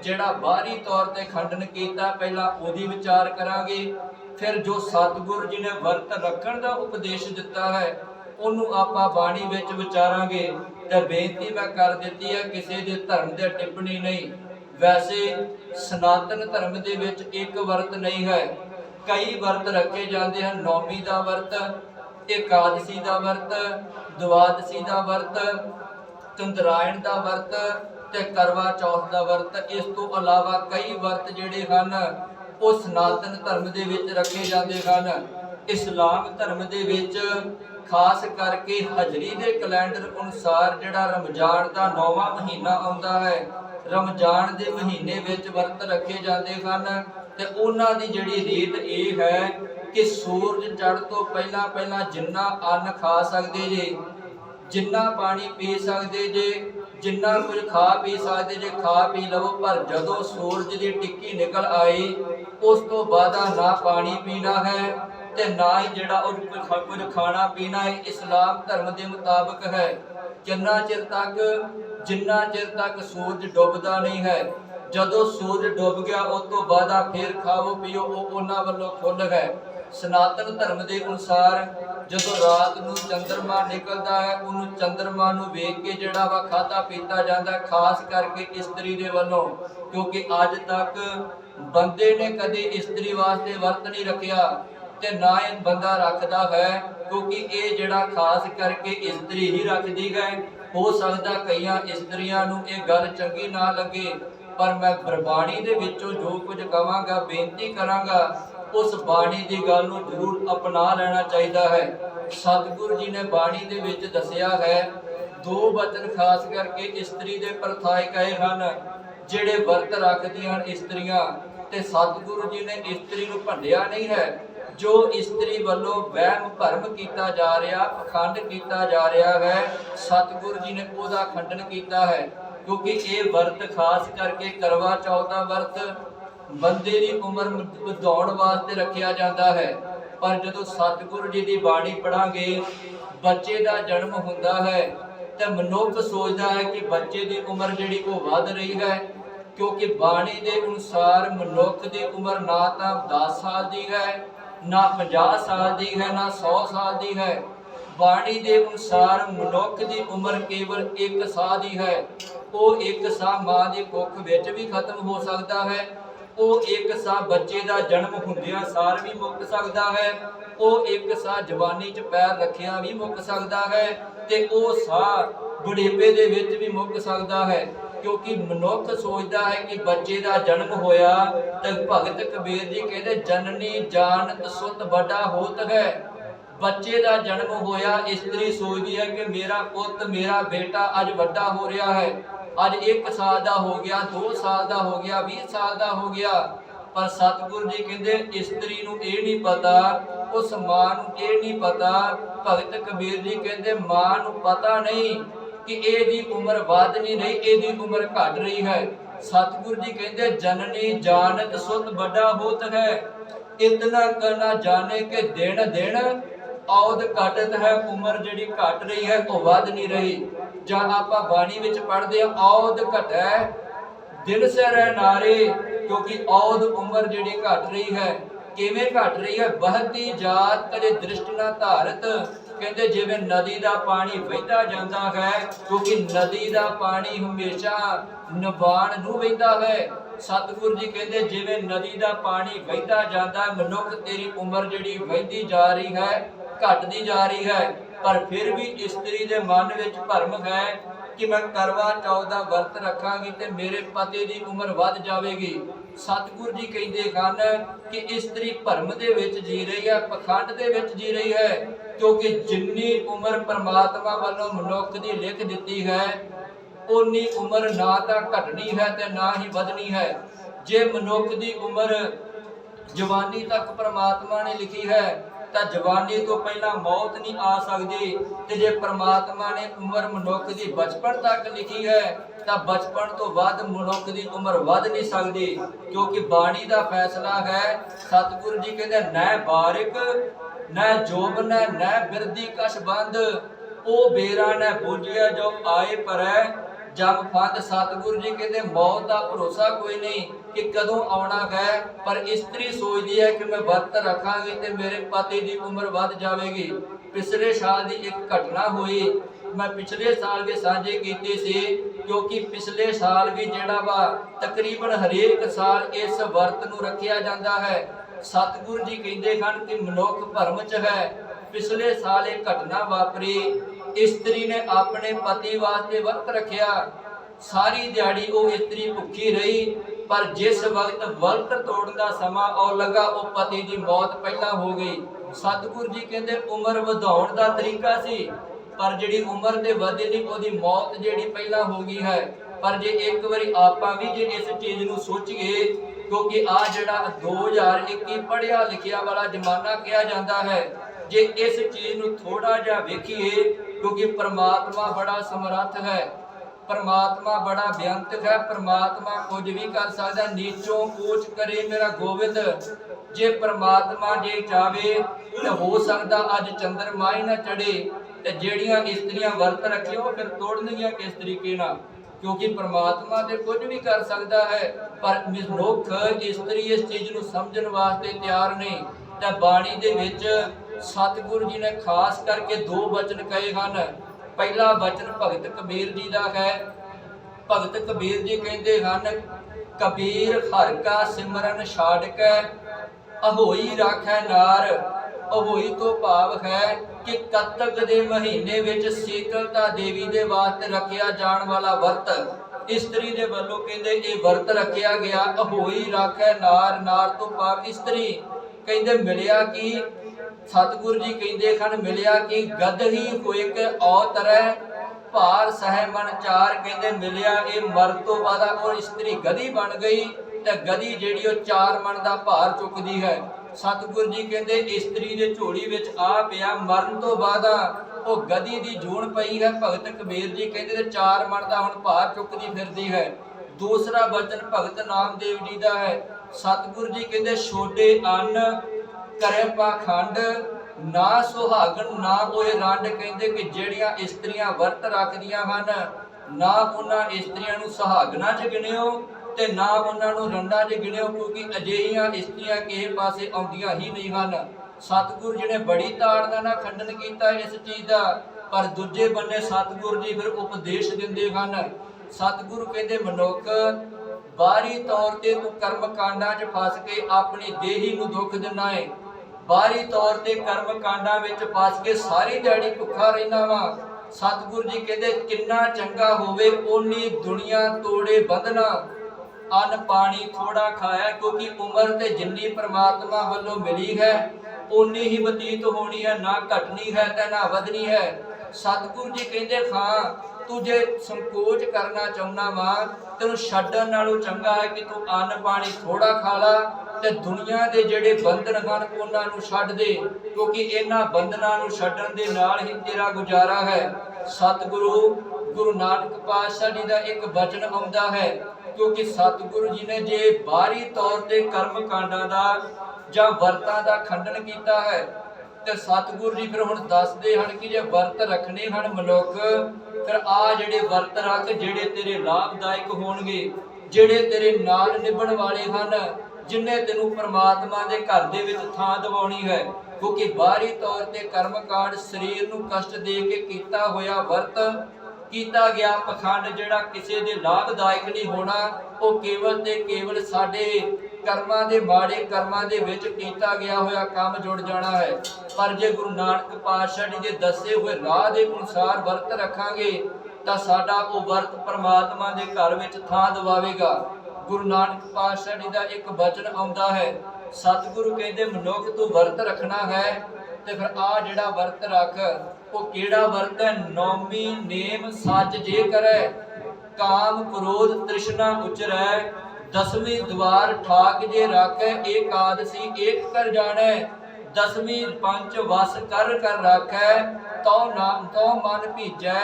जिहड़ा बाहरी तौर ते खंडन किया पहला ओहदी विचार करांगे, फिर जो सतगुरु जी ने वर्त रखण दा उपदेश दिता है उन्होंने आपां बाणी विच विचारांगे। ते बेनती मैं कर दित्ती है, किसी दे धर्म दे टिप्पणी नहीं। वैसे सनातन धर्म दे विच एक वर्त नहीं है, कई वर्त रखे जाते हैं। नौमी का वर्त, एकादशी का वर्त, द्वादशी का वर्त, चंद्रायण का वर्त ते करवा चौथ का वर्त। इस तो अलावा कई वर्त जिहड़े हन वो सनातन धर्म दे विच रखे जाते हैं। इस्लाम धर्म दे विच खास करके हजरी के कैलेंडर अनुसार जिहड़ा रमजान का 9वां महीना आउंदा है, रमजान के महीने विच वर्त रखे जाते हैं। ते उन्हां दी जिहड़ी रीत ये है कि सूरज चढ़ तो पहला पहला जिन्ना अन्न खा सकते जे, जिन्ना पानी पी सकते जे, जिन्ना कुछ खा पी सकते जे खा पी लवो, पर जदों सूरज की टिक्की निकल आई उस तो बाद ना पानी पीना है ते ना ही जिहड़ा कुछ खाना पीना है इस्लाम धर्म के मुताबिक है। जिन्ना चिर तक सूरज डुबदा नहीं है, जदों सूरज डुब गया उस तो बाद फिर खाओ पियो उन्हां वल्लों खुल है। सनातन धर्म के अनुसार जदों रात नूं चंद्रमा निकलता है उन्होंने चंद्रमा नूं वेख के जिहड़ा वा खाधा पीता जाता, खास करके इस्त्री दे वल्लों, क्योंकि अज तक बंदे ने कदे इस्त्री वास्ते वर्त नहीं रखिया ते ना ही बंदा रखता है, क्योंकि ये जिहड़ा खास करके इस्त्री ही रखती है। हो सकता कई इस्त्रियां नूं ये गल चंगी ना लगे, पर मैं गुरबाणी दे विचों जो कुछ कहांगा बेनती करांगा उस बाणी की गल नूं जरूर अपना लेना चाहिए है। सतगुरु जी ने बाणी दे विच दसिया है, दो वचन खास करके इस्त्री दे परथाए कहे हैं जिहड़े वर्त रखदियां इस्त्रियां, ते सतगुरु जी ने इस्त्री नूं भंडिया नहीं है। जो इस्त्री वालों वहम भरम किया जा रहा, पखंड किया जा रहा है, सतगुरु जी ने उसका खंडन किया है। क्योंकि ये वर्त खास करके करवा चौथ का वर्त बंदे की उम्र वधाउण वास्ते रखा जाता है, पर जो सतगुरु जी की बाणी पढ़ांगे बच्चे का जन्म होंदा है तो मनुख सोचता है कि बच्चे की उम्र जिहड़ी वो वध रही है, क्योंकि बाणी के अनुसार मनुख की उम्र ना तो 10 साल की है, ना 50 साल की है, ना 100 साल की है। बाणी के अनुसार मनुख की उम्र केवल 1 साल की है। वो 1 साल मां की कुख विच भी खत्म हो सकता है, वो 1 साल बच्चे का जन्म होंदिया सार भी मुक सकता है, वो 1 साल जवानी च पैर रखिया भी मुक सकता है, ते वो साल बुढ़ेपे दे विच भी मुक सकता है। क्योंकि मनुख सोचता है कि बच्चे का जन्म होया तो भगत कबीर जी कहते जननी जानत सुत बड़ा होत है। बच्चे का जन्म होया, स्त्री सोचती है कि मेरा पुत मेरा बेटा अज बड़ा हो रहा है, अज 1 साल का हो गया, 2 साल का हो गया, 20 साल का हो गया। पर सतगुरु जी कहते स्त्री नूं ये नहीं पता, उस मां नूं ये नहीं पता। भगत कबीर जी कहते मां नूं पता नहीं कि एदी उम्र वध नहीं रही, एदी उम्र घट रही है। सतगुरु जी कहते जननी जानत सुत बड़ा होत है, इतना करना जाने के दिन दिन औद घटत है, उम्र जिहड़ी घट रही है वो वध नहीं रही। जां आपां बाणी विच पढ़दे औद घटै दिन से रह नारे, क्योंकि औद उम्र जिहड़ी घट रही है। किवें घट रही है? बहती जात कदे दृष्टि ना धारत, कहते जिवें नदी का पानी वहदा जाता है, क्योंकि नदी का पानी हमेशा नबान नूं वहदा है। सतगुरु जी कहते जिवें नदी का पानी वहदा जाता है, मनुख तेरी उम्र जिहड़ी वहदी जा रही है, घटदी जा रही है। पर फिर भी स्त्री के मन विच भरम है कि मैं करवा चौथ का वर्त रखांगी ते मेरे पति की उम्र वध जाएगी। सतगुरु जी कहते हैं कि स्त्री भरम दे विच जी रही है, पखंड दे विच जी रही है, क्योंकि जिन्नी उम्र परमात्मा वालों मनुख की लिख दी है उन्नी उम्र ना तो घटनी है ते ना ही वधनी है। जे मनुख की उम्र जवानी तक परमात्मा ने लिखी है तो जवानी तो पहला मौत नहीं आ सकती, ते जे परमात्मा ने उम्र मनुख की बचपन तक लिखी है तो बचपन तो बाद मनुख की उम्र वध नहीं सकती, क्योंकि बाणी का फैसला है। सतगुरु जी कहते न बारिक न जोबन न बिरदी कश बंद, ओ बेरा न बूझिया जो आए पर जब फंद। सतगुरु जी कहते मौत का भरोसा कोई नहीं कि कदों आना है, पर स्त्री सोचती है कि मैं वर्त रखांगी तो मेरे पति की उम्र वध जाएगी। पिछले साल की एक घटना हुई, मैं पिछले साल भी साझी की सी, क्योंकि पिछले साल भी जिहड़ा वा तकरीबन हरेक साल इस वर्त नूं रखिया जाता है। सतगुरु जी कहते हैं कि मनुख भरम च है। पिछले साल एक घटना वापरी, स्त्री ने अपने पति वास्ते वर्त रखिया, सारी दिहाड़ी वो स्त्री भुखी रही, पर जिस वक्त वर्त तोड़न का समा और लगा वो पति की मौत पहला हो गई। सतगुरु जी कहते उम्र वधाउण का तरीका सी, पर जिहड़ी उम्र ते वधी नहीं ओदी मौत जिहड़ी पहला हो गई है। पर जे एक बारी आपां भी जे इस चीज़ नूं सोचीए, क्योंकि आ जिहड़ा 2021 पढ़िया लिखिया वाला जमाना कहा जाता है, जे इस चीज़ नूं थोड़ा जिहा वेखीए, क्योंकि परमात्मा बड़ा समर्थ है। परमात्मा बड़ा बेअंत है, परमात्मा कुछ भी कर सकता, नीचों ऊंच करे मेरा गोविंद। जे परमात्मा जे चाहे तो हो सकता अज चंद्रमा ही ना चढ़े, ते जेड़ियां इस्त्रियां वर्त रखे वो फिर तोड़नियां किस तरीके नाल, क्योंकि परमात्मा ते कुछ भी कर सकता है। पर मनुख इस्त्री इस चीज़ नूं समझण वास्ते तैयार नहीं। ते बाणी दे विच सतगुरु जी ने खास करके दो वचन कहे हैं। पहला वचन भगत कबीर जी का है। भगत कबीर जी कहते हैं, कबीर हर का सिमरन छाड़ के अहोई राखै नार। अहोई तो भाव है कि कतक दे महीने विच शीतलता देवी दे वास्ते रखिया जाण वाला वर्त इस्त्री दे वल्लों कहते ये वर्त रखिया गया। अहोई राखै नार, नार तो भाव इस्त्री। कहते मिलिया कि सतगुरु जी कहते हैं मिलिया कि गद ही होए के औतरै भार सह मन चार। कहते मिलिया ये मर तो बाद और इस्त्री गधी बन गई ते गधी जिहड़ी वो 4 मन का भार चुकदी है। सतगुरु जी कहते इस्त्री दे झोली विच आ पिया मरण तो बाद वो गधी दी जून पई है। भगत कबीर जी कहते 4 मन का हुण भार चुकदी फिरदी है। दूसरा वचन भगत नामदेव जी का है। सतगुरु जी कहते छोटे अन्न करे पाखंड ना सुहागन ना कोई रंड। कहते कि जेड़ियां इस्त्रियां वर्त रखदियां हन ना उन्हां इस्त्रियां नूं सुहागना च गिणियो ते ना उन्हां नूं रंडां च गिणियो, क्योंकि अजिहियां इस्त्रियां किसे पासे आउंदियां ही नहीं हन। सतगुरु जी ने बड़ी ताड़ दा ना खंडन कीता इस चीज़ का, पर दूजे बन्ने सतगुरु जी फिर उपदेश दिंदे हन। सतगुरु कहते मनुख बाहरी तौर ते तू कर्म कांडां च फस के अपनी देही नूं दुख दिना है। बाहरी तौर ते कर्म कांडां विच फस के सारी दिहाड़ी भुखा रहना वा। सतगुरु जी कहते किन्ना चंगा होवे ओनी दुनिया तोड़े बंधना, अन्न पानी थोड़ा खाया, क्योंकि उम्र ते जिन्नी परमात्मा वालों मिली है ओनी ही बतीत होनी है, ना घटनी है ते ना वधनी है। सतगुरु जी कहते हाँ तू जे संकोच करना चाहना वा तेनू छड्डण नालों चंगा है कि तू अन्न पानी थोड़ा खा ला ते दुनिया दे जेड़े बंधन हन उन्हां नूं छड्ड दे, क्योंकि इन्हां बंधनां नूं छड्डण दे नाल ही तेरा गुजारा है। सतगुरु गुरु नानक पातशाह जी का एक वचन आउंदा है, क्योंकि सतगुरु जी ने जे बाहरी तौर ते कर्म कांडां दा जां वर्तां दा खंडन कीता है ते सतगुरु जी फिर हुण दसदे हन कि जे वर्त रखने हन मनुख फिर आ जेड़े वर्त रख जेड़े तेरे लाभदायक होणगे, जेड़े तेरे नाल निभण वाले हन, जिन्हें तेनू परमात्मा दे घर दे विच थां दिवाउणी है। क्योंकि बाहरी तौर ते कर्म कांड शरीर नूं कष्ट दे के कीता होया वर्त कीता गया पखंड जिहड़ा किसी दे लाभदायक नहीं होना, वो केवल ते केवल साडे कर्मां दे माड़े कर्मां दे विच कीता गया होया काम जुड़ जाना है। पर जे गुरु नानक पातशाह जी दे दसे हुए राह दे अनुसार वर्त रखांगे तां साडा वो वर्त परमात्मा दे घर विच थां दिवावेगा। गुरु नानक पातशाह जी का एक वचन आउंदा है। सतगुरु कहते मनुख तू वर्त रखना है ते फिर आ जिहड़ा वर्त रख वो केड़ा वर्त है। नौमी नेम सच जे करे काम क्रोध तृष्णा उचरै, 10वीं द्वार ठाक जे राखै एकादशी एक कर जानै, 10वीं पंच वस कर कर राखै तो नाम तो मन भीजै।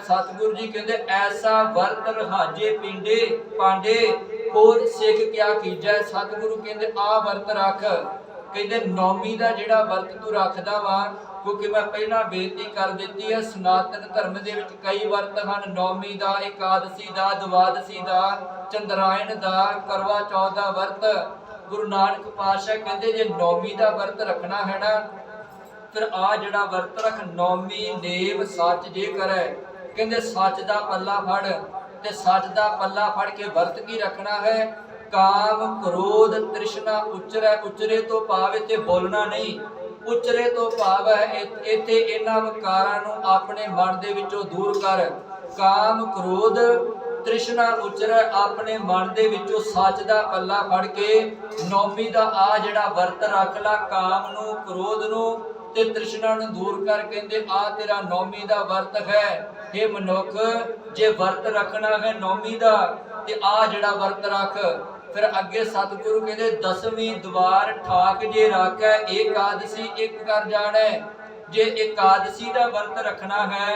सतगुरु जी कहते ऐसा वर्त रहाजे पिंडे पांडे और सिख क्या कीजै। सतगुरु कहते आ वर्त रख, कहते नौमी का जिहड़ा वर्त तू रखदा वा, क्योंकि मैं पहला बेनती कर दी है सनातन धर्म दे विच कई वर्त हैं, नौमी का, एकादशी का, द्वादशी का, चंद्रायन का, करवा चौथ का वर्त। गुरु नानक पातशाह कहते जे नौमी का वर्त रखना है ना फिर आ जिहड़ा वर्त रख नौमी नेम सच जे करे। कहते सच का पल्ला फड़ ते सच का पल्ला फड़ के वर्त की रखना है। काम क्रोध तृष्णा उचरै, उचरे तो भाव इत्थे बोलना नहीं, उचरे तो भाव है इत्थे इन्हां विकारां नूं अपने मन दे विचों दूर कर। काम क्रोध तृष्णा उचरै अपने मन दे विचों सच दा पल्ला फड़ के नौमी दा आ जिहड़ा वर्त रख ला, काम नूं क्रोध नूं ते तृष्णा नूं दूर कर। कहंदे आ तेरा नौमी दा वर्त है। हे मनुख जे वर्त रखना है नौमी दा ते आ जिहड़ा वर्त रख। फिर अगे सतगुरु कहते 10वीं द्वार ठाक जे राखै एकादशी एक कर जानै, जे एकादशी का वर्त रखना है,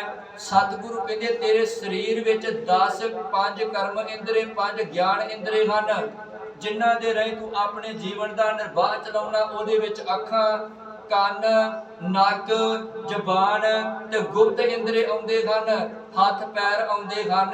सतगुरु कहते तेरे शरीर विच 10 5 कर्म इंद्रे 5 ज्ञान इंद्रे हैं, जिन्हां दे राਹੀਂ तू अपने जीवन का निर्वाह चलाउणा। उहदे विच अखां, ਕੰਨ, ਨੱਕ, ਜ਼ਬਾਨ ਤੇ ਗੁਪਤ ਇੰਦਰੀ ਆਉਂਦੇ ਹਨ, ਹੱਥ ਪੈਰ ਆਉਂਦੇ ਹਨ।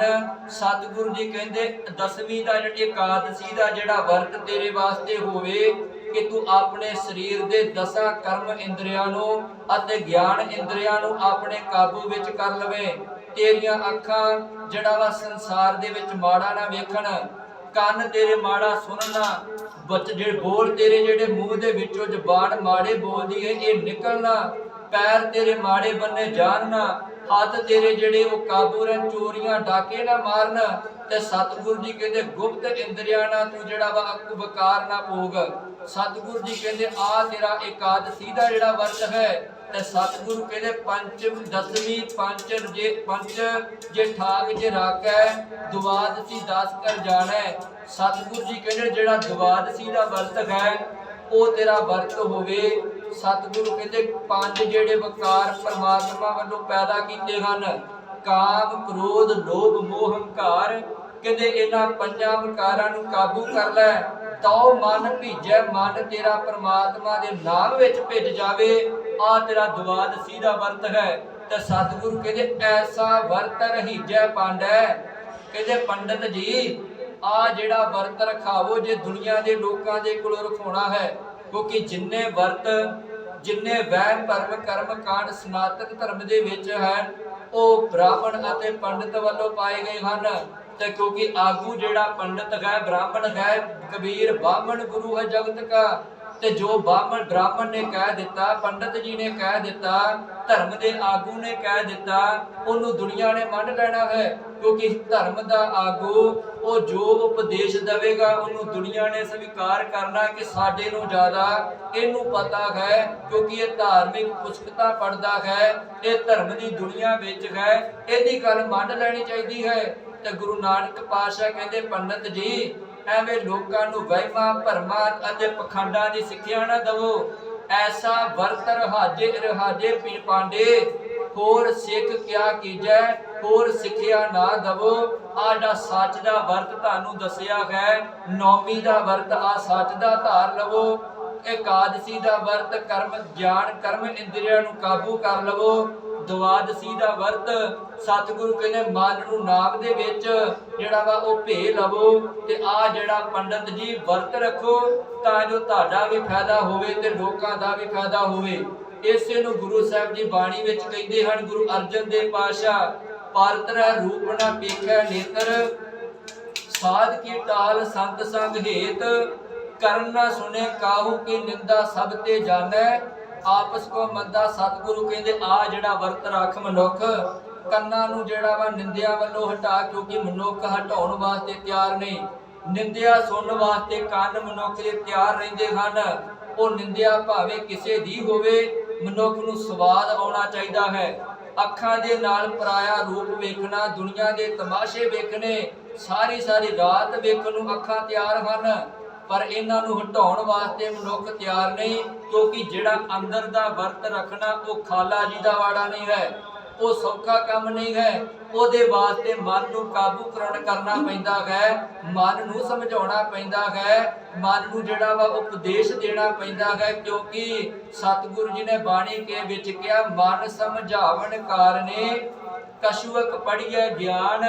ਸਤਿਗੁਰੂ ਜੀ ਕਹਿੰਦੇ 10ਵੀਂ ਦਾ ਇਕਾਦਸ਼ੀ ਦਾ ਜਿਹੜਾ ਵਰਤ ਤੇਰੇ ਵਾਸਤੇ ਹੋਵੇ ਕਿ ਤੂੰ ਆਪਣੇ ਸਰੀਰ ਦੇ 10 ਕਰਮ ਇੰਦਰੀਆਂ ਨੂੰ ਅਤੇ ਗਿਆਨ ਇੰਦਰੀਆਂ ਨੂੰ ਆਪਣੇ ਕਾਬੂ ਵਿੱਚ ਕਰ ਲਵੇਂ। ਤੇਰੀਆਂ ਅੱਖਾਂ ਜਿਹੜਾ ਵਾ ਸੰਸਾਰ ਦੇ ਵਿੱਚ ਮਾੜਾ ਨਾ ਵੇਖਣ, ਕੰਨ ਤੇਰੇ ਮਾੜਾ ਸੁਣਨਾ, ਜਿਹੜੇ ਬੋਲ ਤੇਰੇ ਜਿਹੜੇ ਮੂੰਹ ਦੇ ਵਿੱਚੋਂ ਜ਼ਬਾਨ ਮਾੜੇ ਬੋਲਦੀ ਹੈ ਇਹ ਨਿਕਲਣਾ, ਪੈਰ ਤੇਰੇ ਮਾੜੇ ਬੰਨੇ ਜਾਣਨਾ, ਹੱਥ ਤੇਰੇ ਜਿਹੜੇ ਉਹ ਕਾਬੂ ਰਹਿਣ, ਚੋਰੀਆਂ ਡਾਕੇ ਨਾ ਮਾਰਨ। ਤੇ ਸਤਿਗੁਰੂ ਜੀ ਕਹਿੰਦੇ ਗੁਪਤ ਇੰਦਰੀਆਂ ਨਾਲ ਤੂੰ ਜਿਹੜਾ ਵਾ ਵਕਾਰ ਨਾ ਭੋਗ। ਸਤਿਗੁਰੂ ਜੀ ਕਹਿੰਦੇ ਆ ਤੇਰਾ ਇਕਾਦਸ਼ੀ ਦਾ ਜਿਹੜਾ ਵਰਤ ਹੈ। ਤੇ ਸਤਿਗੁਰੂ ਕਹਿੰਦੇ ਪੰਚਮ 10ਵੀਂ ਪੰਚ ਜੇ ਠਾਕ ਜੇ ਰਾਖੈ, ਦੁਆਦਸੀ 10 ਕਰ ਜਾਣੈ। ਸਤਿਗੁਰੂ ਜੀ ਕਹਿੰਦੇ ਜਿਹੜਾ ਦੁਆਦਸੀ ਦਾ ਵਰਤ ਹੈ ਉਹ ਤੇਰਾ ਵਰਤ ਹੋਵੇ। ਸਤਿਗੁਰੂ ਕਹਿੰਦੇ 5 ਜਿਹੜੇ ਵਕਾਰ ਪਰਮਾਤਮਾ ਵੱਲੋਂ ਪੈਦਾ ਕੀਤੇ ਹਨ, ਕਾਮ, ਕ੍ਰੋਧ, ਲੋਭ, ਮੋਹ, ਹੰਕਾਰ, ਕਹਿੰਦੇ ਇਹਨਾਂ 5 ਵਕਾਰਾਂ ਨੂੰ ਕਾਬੂ ਕਰ ਲੈ। ਤਉ ਮਨ ਭੀਜੈ, ਮਨ ਤੇਰਾ ਪਰਮਾਤਮਾ ਦੇ ਨਾਮ ਵਿੱਚ ਭਿੱਜ ਜਾਵੇ। ਆ ਤੇਰਾ ਦੁਆਦਸੀ ਦਾ ਵਰਤ ਹੈ। ਤੇ ਸਤਿਗੁਰੂ ਕਹਿੰਦੇ ਐਸਾ ਵਰਤ ਰਹੀਜੈ ਪਾਂਡੈ। ਕਹਿੰਦੇ ਪੰਡਤ ਜੀ ਆ ਜਿਹੜਾ ਵਰਤ ਰਖਾਵੋ ਜੇ ਦੁਨੀਆ ਦੇ ਲੋਕਾਂ ਦੇ ਕੋਲੋਂ ਰਖਾਉਣਾ ਹੈ, ਕਿਉਂਕਿ ਜਿੰਨੇ ਵਰਤ, ਜਿੰਨੇ ਵਹਿਮ ਭਰਮ ਕਰਮ ਕਾਂਡ ਸਨਾਤਨ ਧਰਮ ਦੇ ਵਿੱਚ ਹੈ ਉਹ ਬ੍ਰਾਹਮਣ ਅਤੇ ਪੰਡਤ ਵੱਲੋਂ ਪਾਏ ਗਏ ਹਨ। ਤੇ ਕਿਉਂਕਿ ਆਗੂ ਜਿਹੜਾ ਪੰਡਤ ਹੈ, ਬ੍ਰਾਹਮਣ ਹੈ, ਕਬੀਰ ਬਾਹਮਣ ਗੁਰੂ ਹੈ ਜਗਤ ਕਾ। ਤੇ ਜੋ ਬ੍ਰਾਹਮਣ ਨੇ ਕਹਿ ਦਿੱਤਾ, ਪੰਡਤ ਜੀ ਨੇ ਕਹਿ ਦਿੱਤਾ, ਧਰਮ ਦੇ ਆਗੂ ਨੇ ਕਹਿ ਦਿੱਤਾ, ਉਹਨੂੰ ਦੁਨੀਆ ਨੇ ਮੰਨ ਲੈਣਾ ਹੈ। ਕਿਉਂਕਿ ਧਰਮ ਦਾ ਆਗੂ ਉਹ ਜੋ ਉਪਦੇਸ਼ ਦੇਵੇਗਾ ਉਹਨੂੰ ਦੁਨੀਆ ਨੇ ਸਵੀਕਾਰ ਕਰਨਾ ਕਿ ਸਾਡੇ ਨੂੰ ਜ਼ਿਆਦਾ ਇਹਨੂੰ ਪਤਾ ਹੈ, ਕਿਉਂਕਿ ਇਹ ਧਾਰਮਿਕ ਪੁਸਤਕਾਂ ਪੜ੍ਹਦਾ ਹੈ, ਇਹ ਧਰਮ ਦੀ ਦੁਨੀਆ ਵਿੱਚ ਹੈ, ਇਹਦੀ ਗੱਲ ਮੰਨ ਲੈਣੀ ਚਾਹੀਦੀ ਹੈ। ਤੇ ਗੁਰੂ ਨਾਨਕ ਪਾਤਸ਼ਾਹ ਕਹਿੰਦੇ ਪੰਡਤ ਜੀ ਐਵੇਂ ਲੋਕਾਂ ਨੂੰ ਵਹਿਮਾਂ ਭਰਮਾਂ ਅਤੇ ਪਖੰਡਾਂ ਦੀ ਸਿੱਖਿਆ ਨਾ ਦਵੋ। ਐਸਾ ਵਰਤ ਰਹਾਜੇ ਪੀ ਪਾਂਡੇ, ਹੋਰ ਸਿੱਖ ਕਿਆ ਕੀਜੈ, ਹੋਰ ਸਿੱਖਿਆ ਨਾ ਦਵੋ। ਆ ਜਿਹੜਾ ਸੱਚ ਦਾ ਵਰਤ ਤੁਹਾਨੂੰ ਦੱਸਿਆ ਹੈ, ਨੌਮੀ ਦਾ ਵਰਤ ਆ ਸੱਚ ਦਾ ਧਾਰ ਲਵੋ। ਇਕਾਦਸ਼ੀ ਦਾ ਵਰਤ ਕਰਮ ਗਿਆਨ ਕਰਮ ਇੰਦਰੀਆਂ ਨੂੰ ਕਾਬੂ ਕਰ ਲਵੋ। ਦੁਆਦਸੀ ਦਾ ਵਰਤ ਸਤਿਗੁਰੂ ਕਹਿੰਦੇ ਮਨ ਨੂੰ ਨਾਮ ਦੇ ਵਿੱਚ ਜਿਹੜਾ ਵਾ ਉਹ ਭੇ ਲਵੋ। ਤੇ ਆ ਜਿਹੜਾ ਪੰਡਤ ਜੀ ਵਰਤ ਰੱਖੋ ਤਾਂ ਜੋ ਤੁਹਾਡਾ ਵੀ ਫਾਇਦਾ ਹੋਵੇ ਤੇ ਲੋਕਾਂ ਦਾ ਵੀ ਫਾਇਦਾ ਹੋਵੇ। ਇਸੇ ਨੂੰ ਗੁਰੂ ਸਾਹਿਬ ਜੀ ਬਾਣੀ ਵਿੱਚ ਕਹਿੰਦੇ ਹਨ, ਗੁਰੂ ਅਰਜਨ ਦੇਵ ਪਾਤਸ਼ਾਹ, ਪਾਰਤਰੈ ਰੂਪ ਨਾ ਪੇਖੈ ਨੇਤਰ, ਸਾਧ ਕੀ ਟਾਲ ਸੰਤ ਸੰਗ ਹੇਤ, ਕਰਨ ਨਾ ਸੁਣੇ ਕਾਹੂ ਕੀ ਨਿੰਦਾ ਸਭ ਤੇ ਜਾਣੈ, ਆਪਸ ਕੋ ਮੰਦਾ। ਸਤਿਗੁਰੂ ਕਹਿੰਦੇ ਆ ਜਿਹੜਾ ਵਰਤ ਰੱਖ ਮਨੁੱਖ, ਕੰਨਾਂ ਨੂੰ ਜਿਹੜਾ ਵਾ ਨਿੰਦਿਆ ਵੱਲੋਂ ਹਟਾ, ਕਿਉਂਕਿ ਮਨੁੱਖ ਹਟਾਉਣ ਵਾਸਤੇ ਤਿਆਰ ਨਹੀਂ, ਨਿੰਦਿਆ ਸੁਣਨ ਵਾਸਤੇ ਕੰਨ ਮਨੁੱਖ ਦੇ ਤਿਆਰ ਰਹਿੰਦੇ ਹਨ। ਉਹ ਨਿੰਦਿਆ ਭਾਵੇਂ ਕਿਸੇ ਦੀ ਹੋਵੇ, ਮਨੁੱਖ ਨੂੰ ਸਵਾਦ ਆਉਣਾ ਚਾਹੀਦਾ ਹੈ। ਅੱਖਾਂ ਦੇ ਨਾਲ ਪਰਾਇਆ ਰੂਪ ਵੇਖਣਾ, ਦੁਨੀਆ ਦੇ ਤਮਾਸ਼ੇ ਵੇਖਣੇ, ਸਾਰੀ ਰਾਤ ਵੇਖਣ ਨੂੰ ਅੱਖਾਂ ਤਿਆਰ ਹਨ, ਪਰ ਇਹਨਾਂ ਨੂੰ ਹਟਾਉਣ ਵਾਸਤੇ ਮਨੁੱਖ ਤਿਆਰ ਨਹੀਂ। ਕਿਉਂਕਿ ਜਿਹੜਾ ਅੰਦਰ ਦਾ ਵਰਤ ਰੱਖਣਾ ਉਹ ਖਾਲਾ ਜੀ ਦਾ ਵਾੜਾ ਨਹੀਂ ਹੈ, ਉਹ ਸੌਖਾ ਕੰਮ ਨਹੀਂ ਹੈ। ਉਹਦੇ ਵਾਸਤੇ ਮਨ ਨੂੰ ਕਾਬੂ ਕਰਨਾ ਪੈਂਦਾ ਹੈ, ਮਨ ਨੂੰ ਸਮਝਾਉਣਾ ਪੈਂਦਾ ਹੈ, ਮਨ ਨੂੰ ਜਿਹੜਾ ਵਾ ਉਪਦੇਸ਼ ਦੇਣਾ ਪੈਂਦਾ ਹੈ। ਕਿਉਂਕਿ ਸਤਿਗੁਰੂ ਜੀ ਨੇ ਬਾਣੀ ਕੇ ਵਿੱਚ ਕਿਹਾ, ਮਨ ਸਮਝਾਵਣ ਕਾਰਨੇ ਕਛੁਅਕ ਪੜੀਐ ਗਿਆਨ।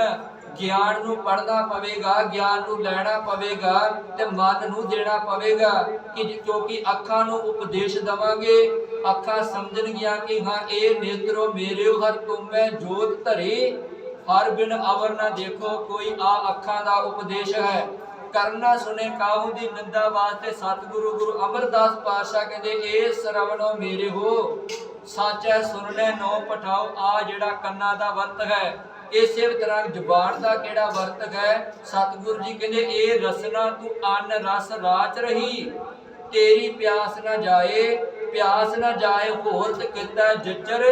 ਗਿਆਨ ਨੂੰ ਪੜ੍ਹਨਾ ਪਵੇਗਾ, ਗਿਆਨ ਨੂੰ ਲੈਣਾ ਪਵੇਗਾ ਤੇ ਮਨ ਨੂੰ ਦੇਣਾ ਪਵੇਗਾ। ਕਿ ਕਿਉਂਕਿ ਅੱਖਾਂ ਨੂੰ ਉਪਦੇਸ਼ ਦਵਾਂਗੇ, ਅੱਖਾਂ ਸਮਝਣਗੀਆਂ ਕਿ ਹਾਂ ਇਹ ਨੇਤਰੋ ਮੇਰਿਓ ਹਰ ਤੁਮੈ ਜੋਤ ਧਰੀ, ਹਰ ਬਿਨ ਅਵਰ ਨਾ ਦੇਖੋ ਕੋਈ। ਆ ਅੱਖਾਂ ਦਾ ਉਪਦੇਸ਼ ਹੈ। ਕਰਨਾ ਸੁਣੇ ਕਾਹੂ ਦੀ ਨਿੰਦਾ ਵਾਸਤੇ ਸਤਿਗੁਰੂ ਗੁਰੂ ਅਮਰਦਾਸ ਪਾਤਸ਼ਾਹ ਕਹਿੰਦੇ ਏ ਸਰਵਣੋ ਮੇਰੇ ਹੋ, ਸਾਚੈ ਸੁਣਨੇ ਨੋ ਪਠਾਓ। ਆ ਜਿਹੜਾ ਕੰਨਾਂ ਦਾ ਵਰਤ ਹੈ, ਇਸੇ ਤਰ੍ਹਾਂ ਜ਼ੁਬਾਨ ਦਾ ਕਿਹੜਾ ਵਰਤ ਹੈ, ਸਤਿਗੁਰੂ ਜੀ ਕਹਿੰਦੇ ਇਹ ਰਸਨਾ ਤੂੰ ਅੰਨ ਰਸ ਰਾਚ ਰਹੀ, ਤੇਰੀ ਪਿਆਸ ਨਾ ਜਾਏ, ਪਿਆਸ ਨਾ ਜਾਏ ਹੋਰ ਤੇ ਕਿਤਾ ਜੱਜਰ,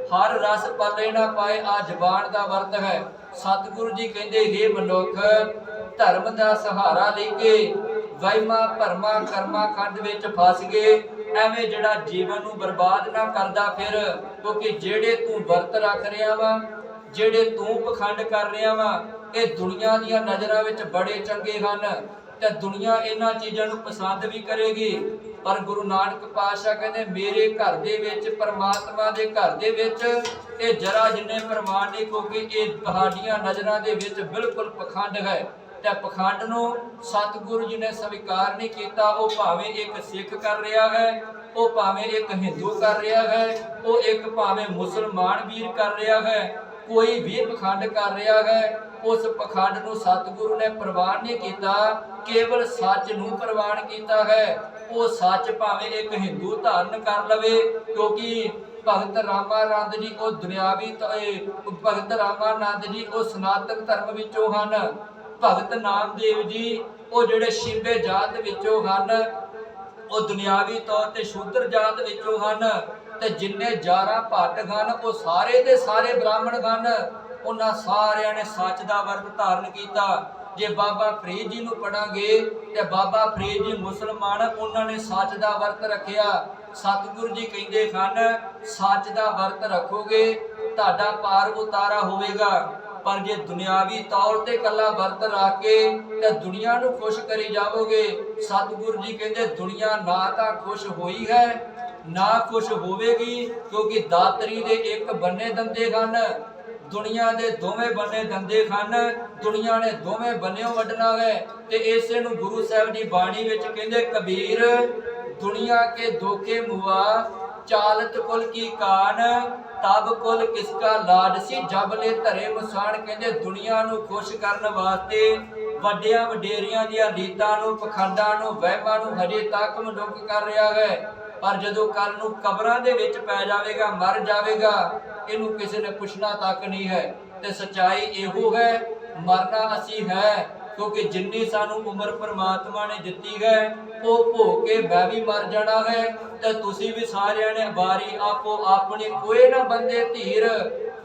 ਹਰ ਰਸ ਪਲੇ ਨਾ ਪਾਏ। ਆ ਜ਼ੁਬਾਨ ਦਾ ਵਰਤ ਹੈ। ਸਤਿਗੁਰੂ ਜੀ ਕਹਿੰਦੇ हे ਮਨੁੱਖ, ਧਰਮ ਦਾ ਸਹਾਰਾ ਲੈ ਕੇ ਵਹਿਮਾਂ ਭਰਮਾਂ ਕਰਮਾਂ ਖੰਡ ਵਿੱਚ ਫਸ ਗਏ। ਐਵੇਂ ਜਿਹੜਾ ਜੀਵਨ ਨੂੰ ਬਰਬਾਦ ਨਾ ਕਰਦਾ ਫਿਰ, ਕਿਉਂਕਿ ਜਿਹੜੇ ਤੂੰ ਵਰਤ ਰੱਖ ਰਿਹਾ ਵਾ, ਜਿਹੜੇ ਤੂੰ ਪਖੰਡ ਕਰ ਰਿਹਾ ਵਾ, ਇਹ ਦੁਨੀਆ ਦੀਆਂ ਨਜ਼ਰਾਂ ਵਿੱਚ ਬੜੇ ਚੰਗੇ ਹਨ ਤੇ ਦੁਨੀਆ ਇਹਨਾਂ ਚੀਜ਼ਾਂ ਨੂੰ ਪਸੰਦ ਵੀ ਕਰੇਗੀ। ਪਰ ਗੁਰੂ ਨਾਨਕ ਪਾਤਸ਼ਾਹ ਕਹਿੰਦੇ ਮੇਰੇ ਘਰ ਦੇ ਵਿੱਚ, ਪਰਮਾਤਮਾ ਦੇ ਘਰ ਦੇ ਵਿੱਚ ਇਹ ਜਰਾ ਜਿੰਨੇ ਪ੍ਰਮਾਣ ਨਹੀਂ, ਕਿਉਂਕਿ ਇਹ ਤੁਹਾਡੀਆਂ ਨਜ਼ਰਾਂ ਦੇ ਵਿੱਚ ਬਿਲਕੁਲ ਪਖੰਡ ਹੈ। ਤੇ ਪਖੰਡ ਨੂੰ ਸਤਿਗੁਰੂ ਜੀ ਨੇ ਸਵੀਕਾਰ ਨਹੀਂ ਕੀਤਾ। ਉਹ ਭਾਵੇਂ ਇੱਕ ਸਿੱਖ ਕਰ ਰਿਹਾ ਹੈ, ਉਹ ਭਾਵੇਂ ਇੱਕ ਹਿੰਦੂ ਕਰ ਰਿਹਾ ਹੈ, ਉਹ ਇੱਕ ਭਾਵੇਂ ਮੁਸਲਮਾਨ ਵੀਰ ਕਰ ਰਿਹਾ ਹੈ, ਕੋਈ ਵੀ ਪਖੰਡ ਕਰ ਰਿਹਾ ਹੈ, ਉਸ ਪਖੰਡ ਨੂੰ ਸਤਿਗੁਰੂ ਨੇ ਪ੍ਰਵਾਨ ਨਹੀਂ ਕੀਤਾ, ਕੇਵਲ ਸੱਚ ਨੂੰ ਪ੍ਰਵਾਨ ਕੀਤਾ ਹੈ। ਉਹ ਸੱਚ ਭਾਵੇਂ ਇੱਕ ਹਿੰਦੂ ਧਾਰਨ ਕਰ ਲਵੇ, ਕਿਉਂਕਿ ਭਗਤ ਰਾਮਾਨੰਦ ਜੀ ਉਹ ਦੁਨਿਆਵੀ ਭਗਤ ਰਾਮਾਨੰਦ ਜੀ ਉਹ ਸਨਾਤਨ ਧਰਮ ਵਿੱਚੋਂ ਹਨ। ਭਗਤ ਨਾਮਦੇਵ ਜੀ ਉਹ ਜਿਹੜੇ ਸ਼ਿੰਬੇ ਜਾਤ ਵਿੱਚੋਂ ਹਨ, ਉਹ ਦੁਨਿਆਵੀ ਤੌਰ ਤੇ ਸ਼ੂਦਰ ਜਾਤ ਵਿੱਚੋਂ ਹਨ। ਤੇ ਜਿੰਨੇ 11 ਭੱਟ ਹਨ ਉਹ ਸਾਰੇ ਦੇ ਸਾਰੇ ਬ੍ਰਾਹਮਣ ਹਨ। ਉਹਨਾਂ ਸਾਰਿਆਂ ਨੇ ਸੱਚ ਦਾ ਵਰਤ ਧਾਰਨ ਕੀਤਾ। ਜੇ ਬਾਬਾ ਫਰੀਦ ਜੀ ਨੂੰ ਪੜਾਂਗੇ ਤੇ ਬਾਬਾ ਫਰੀਦ ਜੀ ਮੁਸਲਮਾਨ, ਉਹਨਾਂ ਨੇ ਸੱਚ ਦਾ ਵਰਤ ਰੱਖਿਆ। ਸਤਿਗੁਰੂ ਜੀ ਕਹਿੰਦੇ ਹਨ ਸੱਚ ਦਾ ਵਰਤ ਰੱਖੋਗੇ ਤੁਹਾਡਾ ਪਾਰ ਉਤਾਰਾ ਹੋਵੇਗਾ। ਪਰ ਜੇ ਦੁਨਿਆਵੀ ਤੌਰ ਤੇ ਕੱਲਾ ਵਰਤ ਰੱਖ ਕੇ ਤੇ ਦੁਨੀਆ ਨੂੰ ਖੁਸ਼ ਕਰੀ ਜਾਵੋਗੇ, ਸਤਿਗੁਰੂ ਜੀ ਕਹਿੰਦੇ ਦੁਨੀਆ ਨਾ ਤਾਂ ਖੁਸ਼ ਹੋਈ ਹੈ ਨਾ ਖੁਸ਼ ਹੋਵੇਗੀ, ਕਿਉਂਕਿ ਦਾਤਰੀ ਦੇ ਇੱਕ ਬੰਨੇ ਦੰਦੇ ਹਨ, ਦੁਨੀਆ ਦੇ ਦੋਵੇਂ ਬੰਨੇ ਦੰਦੇ ਹਨ। ਦੁਨੀਆ ਨੇ ਦੋਵੇਂ ਬੰਨਿਓਂ ਵੱਢਣਾ ਹੈ। ਤੇ ਇਸੇ ਨੂੰ ਗੁਰੂ ਸਾਹਿਬ ਦੀ ਬਾਣੀ ਵਿੱਚ ਕਹਿੰਦੇ ਕਬੀਰ ਦੁਨੀਆ ਕੇ ਧੋਖੇ ਮੁਆ ਚਾਲਤ ਕੁਲ ਕੀ ਕਾਨ ਤਬ ਕੁਲ ਕਿਸਕਾ ਲਾਡਸੀ ਜਬ ਲੈ ਧਰੇ ਮਸਾਨ। ਕਹਿੰਦੇ ਦੁਨੀਆ ਨੂੰ ਖੁਸ਼ ਕਰਨ ਵਾਸਤੇ ਵੱਡਿਆਂ ਵਡੇਰੀਆਂ ਦੀਆਂ ਰੀਤਾਂ ਨੂੰ, ਪਖੰਡਾਂ ਨੂੰ, ਵਹਿਮਾਂ ਨੂੰ ਹਜੇ ਤੱਕ ਮਨੁੱਖ ਕਰ ਰਿਹਾ ਹੈ। ਪਰ ਜਦੋਂ ਕੱਲ ਨੂੰ ਕਬਰਾਂ ਦੇ ਵਿੱਚ ਪੈ ਜਾਵੇਗਾ, ਮਰ ਜਾਵੇਗਾ, ਇਹਨੂੰ ਕਿਸੇ ਨੇ ਪੁੱਛਣਾ ਤੱਕ ਨਹੀਂ ਹੈ। ਤੇ ਸੱਚਾਈ ਇਹੋ ਹੈ, ਮਰਨਾ ਅਸੀਂ ਹੈ, ਕਿਉਂਕਿ ਜਿੰਨੀ ਸਾਨੂੰ ਉਮਰ ਪਰਮਾਤਮਾ ਨੇ ਦਿੱਤੀ ਹੈ ਉਹ ਭੋਗ ਕੇ ਮੈਂ ਵੀ ਮਰ ਜਾਣਾ ਹੈ। ਤੇ ਤੁਸੀਂ ਵੀ ਸਾਰਿਆਂ ਨੇ ਵਾਰੀ ਆਪੋ ਆਪਣੀ, ਕੋਈ ਨਾ ਬੰਦੇ ਧੀਰ,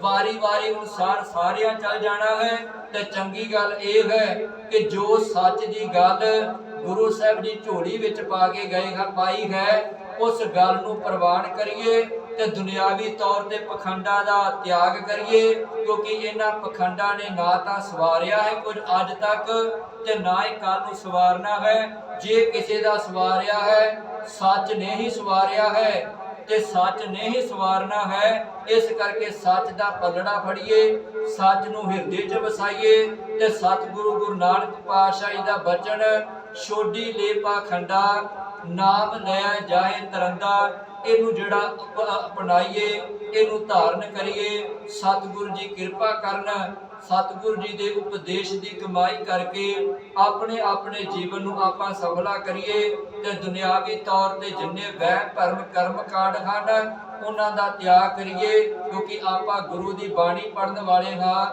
ਵਾਰੀ ਵਾਰੀ ਅਨੁਸਾਰ ਸਾਰਿਆਂ ਚੱਲ ਜਾਣਾ ਹੈ। ਤੇ ਚੰਗੀ ਗੱਲ ਇਹ ਹੈ ਕਿ ਜੋ ਸੱਚ ਦੀ ਗੱਲ ਗੁਰੂ ਸਾਹਿਬ ਜੀ ਝੋਲੀ ਵਿੱਚ ਪਾ ਕੇ ਗਏ ਹਨ, ਪਾਈ ਹੈ, ਉਸ ਗੱਲ ਨੂੰ ਪ੍ਰਵਾਨ ਕਰੀਏ ਤੇ ਦੁਨਿਆਵੀ ਤੌਰ ਤੇ ਪਖੰਡਾਂ ਦਾ ਤਿਆਗ ਕਰੀਏ, ਕਿਉਂਕਿ ਇਹਨਾਂ ਪਖੰਡਾਂ ਨੇ ਨਾ ਤਾਂ ਸਵਾਰਿਆ ਹੈ ਕੁਝ ਅੱਜ ਤੱਕ ਤੇ ਨਾ ਹੀ ਕੱਲ ਨੂੰ ਸਵਾਰਨਾ ਹੈ। ਜੇ ਕਿਸੇ ਦਾ ਸਵਾਰਿਆ ਹੈ, ਸੱਚ ਨੇ ਹੀ ਸਵਾਰਿਆ ਹੈ ਤੇ ਸੱਚ ਨੇ ਹੀ ਸਵਾਰਨਾ ਹੈ। ਇਸ ਕਰਕੇ ਸੱਚ ਦਾ ਪਲੜਾ ਫੜੀਏ, ਸੱਚ ਨੂੰ ਹਿਰਦੇ 'ਚ ਵਸਾਈਏ ਤੇ ਸਤਿਗੁਰੂ ਗੁਰੂ ਨਾਨਕ ਪਾਤਸ਼ਾਹ ਜੀ ਦਾ ਬਚਨ ਛੋਡੀ ਲੈ ਪਾਖੰਡਾ ਨਾਮ ਲੈ ਜਾਏ ਤਰੰਦਾ, ਇਹਨੂੰ ਜਿਹੜਾ ਅਪਣਾਈਏ, ਇਹਨੂੰ ਧਾਰਨ ਕਰੀਏ। ਸਤਿਗੁਰੂ ਜੀ ਕਿਰਪਾ ਕਰਨ, ਸਤਿਗੁਰੂ ਜੀ ਦੇ ਉਪਦੇਸ਼ ਦੀ ਕਮਾਈ ਕਰਕੇ ਆਪਣੇ ਆਪਣੇ ਜੀਵਨ ਨੂੰ ਆਪਾਂ ਸਫਲਾ ਕਰੀਏ ਤੇ ਦੁਨਿਆਵੀ ਤੌਰ ਤੇ ਜਿੰਨੇ ਵਹਿਮ ਭਰਮ ਕਰਮ ਕਾਂਡ ਹਨ ਉਹਨਾਂ ਦਾ ਤਿਆਗ ਕਰੀਏ, ਕਿਉਂਕਿ ਆਪਾਂ ਗੁਰੂ ਦੀ ਬਾਣੀ ਪੜ੍ਹਨ ਵਾਲੇ ਹਾਂ,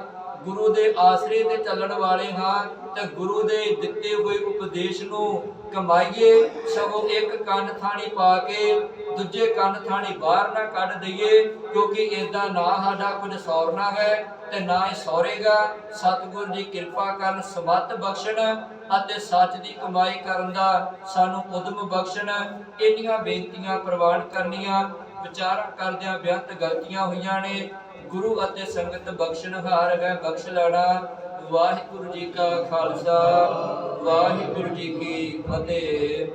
ਗੁਰੂ ਦੇ ਆਸਰੇ ਤੇ ਚੱਲਣ ਵਾਲੇ ਹਾਂ ਤੇ ਗੁਰੂ ਦੇ ਦਿੱਤੇ ਹੋਏ ਉਪਦੇਸ਼ ਨੂੰ ਕਮਾਈਏ। ਸਗੋਂ ਇੱਕ ਕੰਨ ਥਾਣੀ ਪਾ ਕੇ ਦੂਜੇ ਕੰਨ ਥਾਣੀ ਬਾਹਰ ਨਾ ਕੱਢ ਦਈਏ, ਕਿਉਂਕਿ ਇਦਾਂ ਨਾ ਸਾਡਾ ਕੁਝ ਸੌਰਨਾ ਹੈ ਤੇ ਨਾ ਹੀ ਸੌਰੇਗਾ। ਸਤਿਗੁਰੂ ਜੀ ਕਿਰਪਾ ਕਰਨ, ਸਮੱਤ ਬਖਸ਼ਣ ਅਤੇ ਸੱਚ ਦੀ ਕਮਾਈ ਕਰਨ ਦਾ ਸਾਨੂੰ ਉਦਮ ਬਖਸ਼ਣ। ਇੰਨੀਆਂ ਬੇਨਤੀਆਂ ਪ੍ਰਵਾਨ ਕਰਨੀਆਂ, ਵਿਚਾਰਾਂ ਕਰਦਿਆਂ ਬੇਅੰਤ ਗਲਤੀਆਂ ਹੋਈਆਂ ਨੇ, ਗੁਰੂ ਅਤੇ ਸੰਗਤ ਬਖਸ਼ਣਹਾਰ ਹੈ, ਬਖਸ਼ ਲੈਣਾ। ਵਾਹਿਗੁਰੂ ਜੀ ਕਾ ਖਾਲਸਾ, ਵਾਹਿਗੁਰੂ ਜੀ ਕੀ ਫਤਿਹ।